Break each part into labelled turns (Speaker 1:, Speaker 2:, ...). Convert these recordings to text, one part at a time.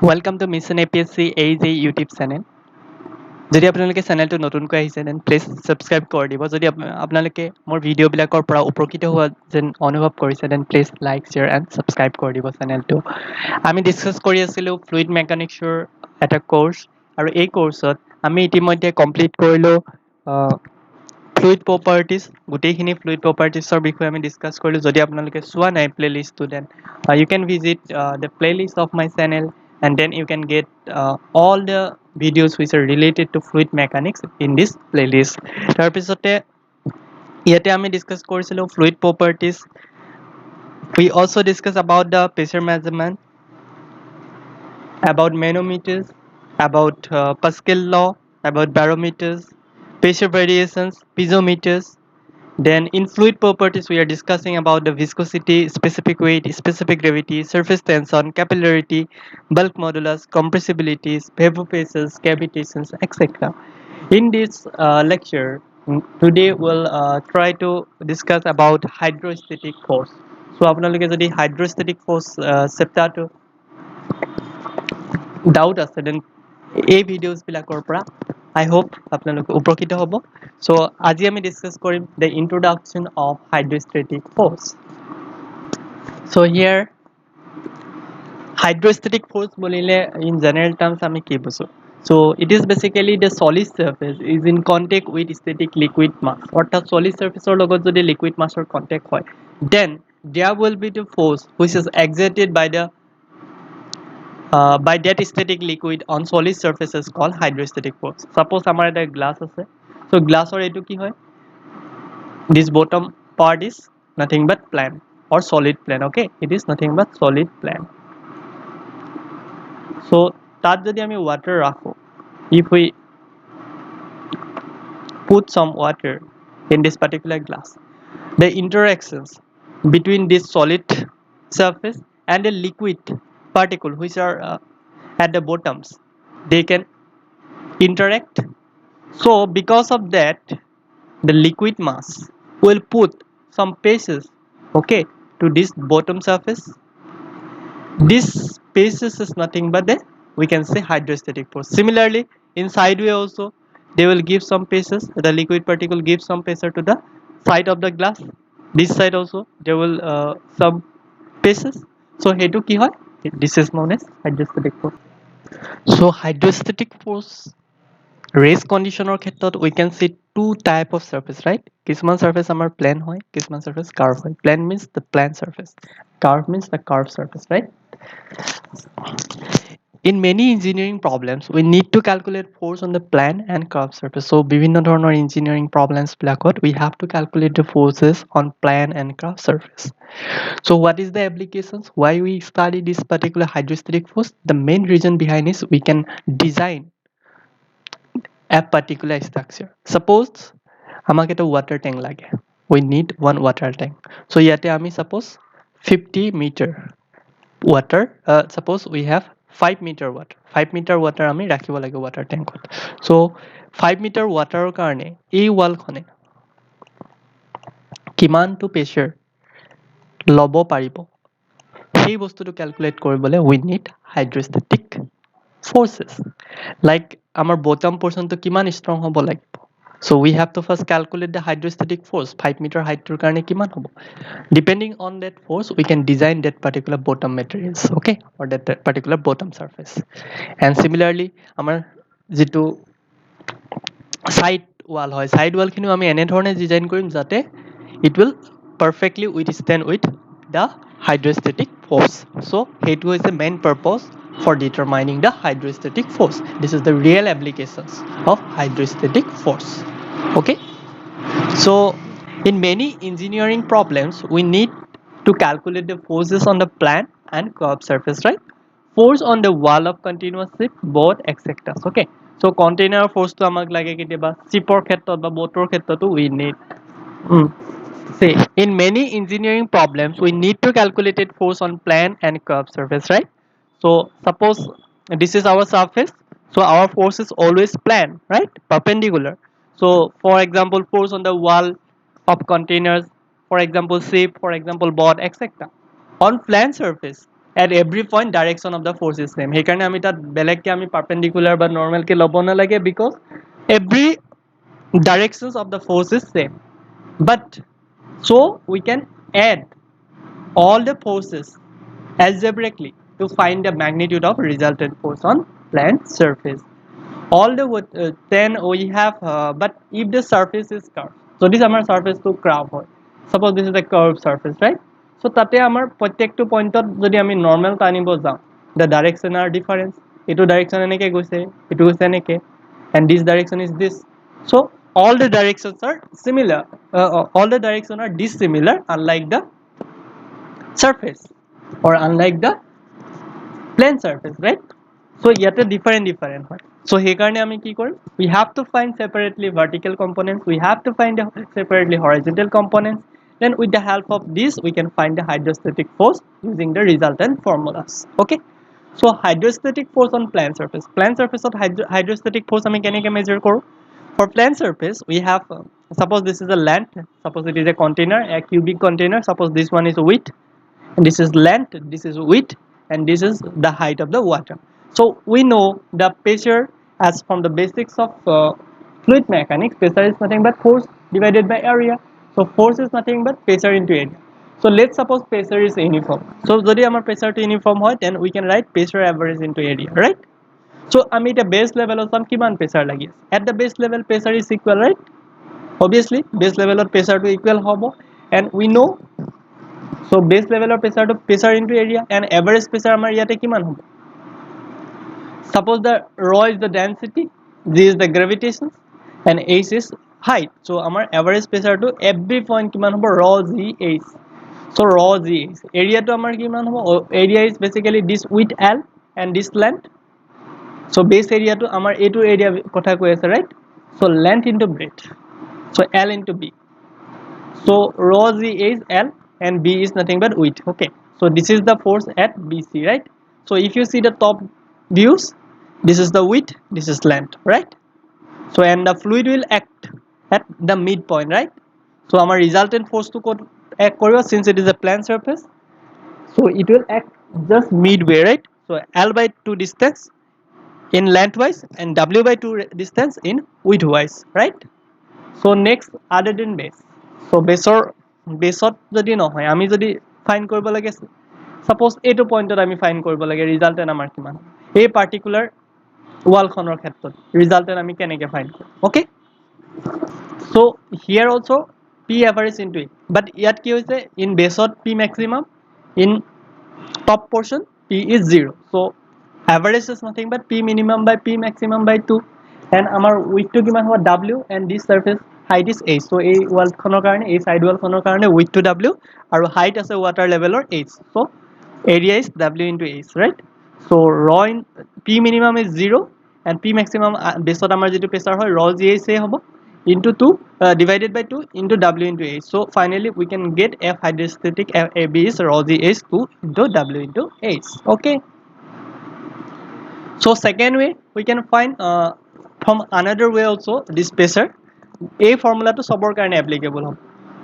Speaker 1: Welcome to Mission APSC AZ YouTube channel. যদি আপোনালোকে চেনেলটো নতুনকৈ আহিছে দেন প্লিজ সাবস্ক্ৰাইব কৰি দিব। যদি আপোনালোকে মোৰ ভিডিঅ'বিলাকৰ পৰা উপকৃত হোৱা যেন অনুভৱ কৰিছে then please like share and subscribe কৰি দিব চেনেলটো। আমি ডিছকাছ কৰি আছিলোঁ ফ্লুইড মেকানিক্সৰ এটা কোৰ্চ, আৰু এই কোৰ্চত আমি ইতিমধ্যে কমপ্লিট কৰিলোঁ ফ্লুইড প্ৰপাৰ্টিজ। গোটেইখিনি ফ্লুইড প্ৰপাৰ্টিজৰ বিষয়ে আমি ডিছকাছ কৰিলোঁ। যদি আপোনালোকে চোৱা নাই প্লেলিষ্টটো দেন you can visit the playlist of my channel, and then you can get all the videos which are related to fluid mechanics in this playlist. তাৰপিছতে ইয়াতে আমি ডিছকাছ কৰিছিলোঁ fluid properties. We also discuss about the pressure measurement, about manometers, about Pascal law, about barometers, pressure variations, piezometers. Then in fluid properties, we are discussing about the viscosity, specific weight, specific gravity, surface tension, capillarity, bulk modulus, compressibilities, vapor phases, cavitations, etc. In this lecture, today we'll try to discuss about hydrostatic force. So, আপোনালোকে যদি hydrostatic force chapter to doubt আছে দেন এই ভিডিঅ'ছবিলাকৰ পৰা I hope আপোনালোকে উপকৃত হ'ব। So আজি আমি discuss Karim the introduction of hydrostatic force. So here hydrostatic force বুলিলে in general terms আমি কি বুজো? So it is basically the solid surface is in contact with static liquid mass. অৰ্থাৎ solid surfaceৰ লগত যদি liquid massৰ contact হয়, then there will be the force which is exerted by that static liquid on solid surfaces called hydrostatic force. Suppose আমাৰ এটা glass আছে, so glassৰ এইটো কি হয়? This bottom part is nothing but plane or solid plane. Okay, it is nothing but solid plane. So তাত যদি আমি water ৰাখো, if we put some water in this particular glass, the interactions between this solid surface and the liquid particle which are at the bottoms, they can interact. So because of that, the liquid mass will put some spaces, okay, to this bottom surface. This spaces is nothing but we can say hydrostatic force. Similarly, in sideway also they will give some spaces. The liquid particle gives some pressure to the side of the glass. This side also there will some spaces. So hetu ki hoy? This is known as hydrostatic force. So hydrostatic force race conditioner ক্ষেত্ৰত we can see two type of surface, right? কিছুমান surface আমাৰ plane হয়, কিছুমান surface curve হয়. Plane means the plane surface, curve means the curved surface, right? In many engineering problems we need to calculate force on the plane and curved surface. So বিভিন্ন ধৰণৰ engineering problems বিলাকত we have to calculate the forces on plane and curved surface. So what is the applications? Why we study this particular hydrostatic force? The main reason behind is we can design a particular structure. Suppose আমাক এটা water tank লাগে, we need one water tank. So ইয়াতে আমি suppose 50 meter water, suppose we have 5 meter water, 5 meter water আমি ৰাখিব লাগে water tankত. So 5 meter water কাৰণে এই ৱালখনে কিমানটো pressure ল'ব পাৰিব, সেই বস্তুটো calculate কৰিবলৈ we need hydrostatic forces. Like our bottom portion to kiman strong hobo like. So we have to first calculate the hydrostatic force 5 meter height to karne kiman hobo. Depending on that force we can design that particular bottom materials, okay, or that particular bottom surface. And similarly our jitu side wall hoy, side wall khinu ami ene dhorone design korim jate it will perfectly withstand with the hydrostatic force. So hetu is the main purpose for determining the hydrostatic force. This is the real applications of hydrostatic force. Okay, so in many engineering problems we need to calculate the forces on the plane and curved surface, right? Force on the wall of continuous ship, boat, etc. Okay, so container force to amak lage ketiba shipor khetrot ba boator khetrotu we need say in many engineering problems we need to calculate force on plane and curved surface, right? So suppose this is our surface, so our force is always plane, right, perpendicular. So for example force on the wall of containers, for example ship, for example boat, etc. On plane surface at every point direction of the force is same. সেইকাৰণে আমি তাত বেলেগকে আমি perpendicular বা normal কে ল'ব নালাগে because every directions of the force is same. But so we can add all the forces algebraically to find the magnitude of resultant force on plane surface. All the then we have but if the surface is curved, so this our surface to curve hoy, suppose this is a curved surface, right? So tate amar prottekto point ot jodi ami normal tanibo jao, the direction are difference, etu direction eneke goise, etu goise eneke, and this direction is this. So all the directions are similar, all the directions are dissimilar unlike the surface or unlike the plane surface, right? So yet different হয়. So সেইকাৰণে আমি কি কৰিম, we have to find separately vertical components, we have to find separately horizontal components, then with the help of this we can find the hydrostatic force using the resultant formulas. Okay, so hydrostatic force on plane surface of hydrostatic force আমি কেনেকৈ measure কৰো? For plane surface we have suppose this is a land, suppose it is a container, a cubic container, suppose this one is width, and this is length, this is width, and this is the height of the water. So we know the pressure as from the basics of fluid mechanics, pressure is nothing but force divided by area. So force is nothing but pressure into area. So let's suppose pressure is uniform. So jodi amar pressure to uniform hoy, then we can write pressure average into area, right? So ami eta base level of some kiman pressure lagi ase, at the base level pressure is equal, right? Obviously base level of pressure to equal hobo, and we know so base level of pressure to pressure into area, and average pressure amar yate kiman hobo. Suppose the rho is the density, g is the gravitation, and h is height. So amar average pressure to every point kiman hobo, rho g h. So rho g h, area to amar kiman hobo, area is basically this width L and this length. So base area to amar a to area kotha koi ase, right? So length into breadth, so L into B. So rho g is L and B is nothing but width. Okay, so this is the force at BC, right? So if you see the top views, this is the width, this is length, right? So and the fluid will act at the midpoint, right? So our resultant force to act koribo, since it is a plane surface, so it will act just midway, right? So L by 2 distance in lengthwise and W by 2 distance in widthwise, right? So next, other than base, so বেসত যদি নহয় আমি যদি fine কৰিব লাগে, suppose এইটো পইণ্টত আমি fine কৰিব লাগে ৰিজাল্টেণ্ট আমাৰ কিমান, এই পাৰ্টিকুলাৰ ৱালখনৰ ক্ষেত্ৰত ৰিজাল্টেণ্ট আমি কেনেকৈ fine Karim. Okay, so here also p average into e, but ইয়াত কি হৈছে, in বেসত p maximum, in top portion p is 0, so average is nothing but p minimum by p maximum by 2, and আমাৰ width to কিমান হ'ব w, and this surface height is h. so এই ৱালখনৰ কাৰণে, এই side ৱালখনৰ কাৰণে width to w আৰু height আছে water levelৰ h, so area is w into h, right? so rho in p minimum is 0 and p maximum বেসত আমাৰ যেটো প্ৰেসাৰ হয় rho gh হ'ব into 2 divided by 2 into w into h. so finally we can get f hydrostatic ab is rho gh 2 into w into h. okay, so second way we can find from another way also this pressure, a formula to sabor karone applicable hob.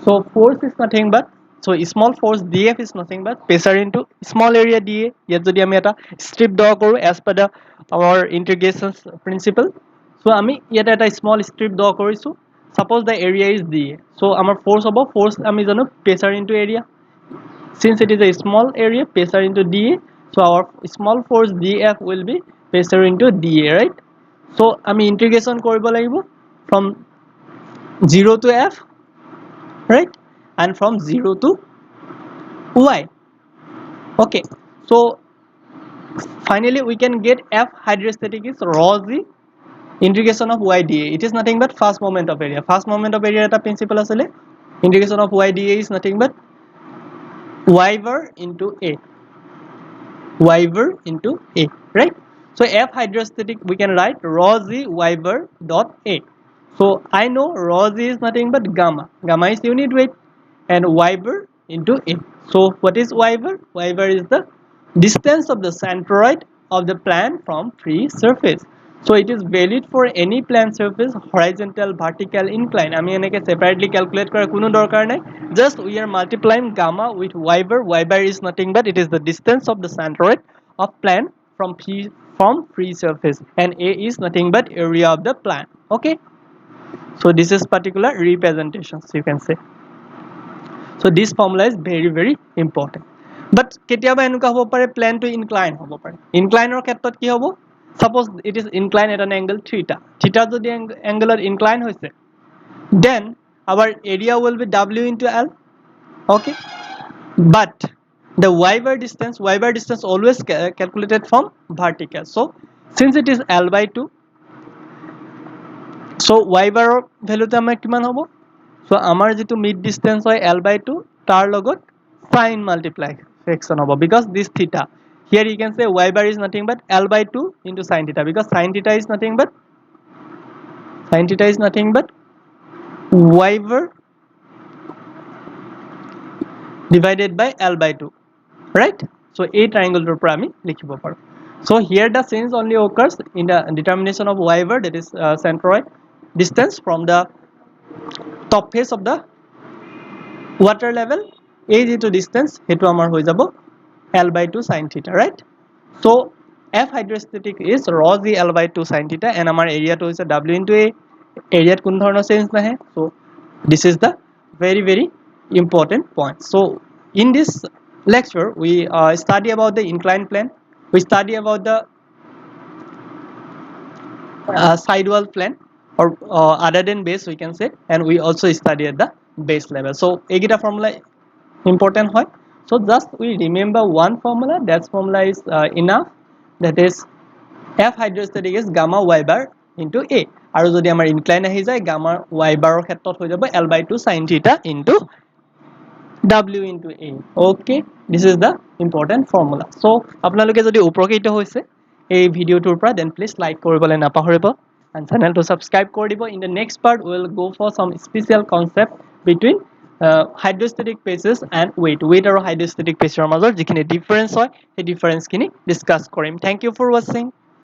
Speaker 1: so force is nothing but, so small force df is nothing but pressure into small area da. yet jodi ami eta strip draw koru as per the our integration principle, so ami yet eta small strip draw korisu, suppose the area is da, so our force hobo, force ami jano pressure into area, since it is a small area, pressure into da, so our small force df will be pressure into da, right? so ami integration koribo lagibo from 0 to f, right, and from 0 to y. okay, so finally we can get f hydrostatic is rho g integration of y dA. it is nothing but first moment of area, first moment of area eta principle asile, integration of y dA is nothing but y var into a, y var into a, right? so f hydrostatic we can write rho g y var dot a. so I know rho g is nothing but gamma, gamma is unit weight, and y var into a. so what is y var? Y var is the distance of the centroid of the plane from free surface. So it is valid for any plane surface, horizontal, vertical, incline. আমি এনেকে separately calculate করার কোনো দরকার নাই. Just we are multiplying gamma with y bar. Y bar is nothing but it is the distance of the centroid of plane from free surface, and A is nothing but area of the plane. Okay. So this is particular representations you can say. So this formula is very very important. But কেতিয়াবা এনেকুৱা হ'ব পাৰে plane two incline হ'ব পাৰে. ইনক্লাইনৰ ক্ষেত্ৰত কি হ'ব? Suppose it is inclined at an angle theta. Theta যদি angle incline হৈছে, then our area will be W into L. Okay. But the y bar distance always calculated from vertical. So since it is L by 2, so y bar ভ্যালুতে আমাৰ কিমান হ'ব? So আমাৰ যেটো mid distance হয় L by 2 তাৰ লগত sin multiplication হ'ব, because this theta here you can say y bar is nothing but L by 2 into sin theta, because sin theta is nothing but y bar divided by L by 2, right? So a triangle tor পৰা আমি লিখিব পাৰো. So here the change only occurs in the determination of y bar, that is centroid distance from the top face of the water level. এই যেটো distance হেতু আমাৰ হৈ যাব L by 2 sin theta, right? So F hydrostatic is rho g L by 2 sin theta, and আমাৰ area to হৈছে W into A. area কোন ধৰণৰ চেঞ্জ নাহে. So this is the very very important point. So in this lecture we study about the inclined plane, we study about the sidewall plane, or other than base we can say, and we also study at the base level. So egita formula important hoy. So just we remember one formula, that formula is enough, that is F hydrostatic is gamma y bar into A, আৰু যদি আমাৰ incline আহি যায় gamma y bar ৰ ক্ষেত্ৰত হৈ যাব L by 2 sin theta into W into A. Okay, this is the important formula. So আপোনালোকে যদি উপকৃত হৈছে এই ভিডিওটোৰ পৰা, then please like কৰিবলৈ নাপাহৰিব, and channel to subscribe কৰি দিব. In the next part we will go for some special concept between hydrostatic phases and weight আৰু hydrostatic phase ৰ মাজৰ যিখিনি difference হয় সেই difference খিনি discuss Karim. Thank you for watching.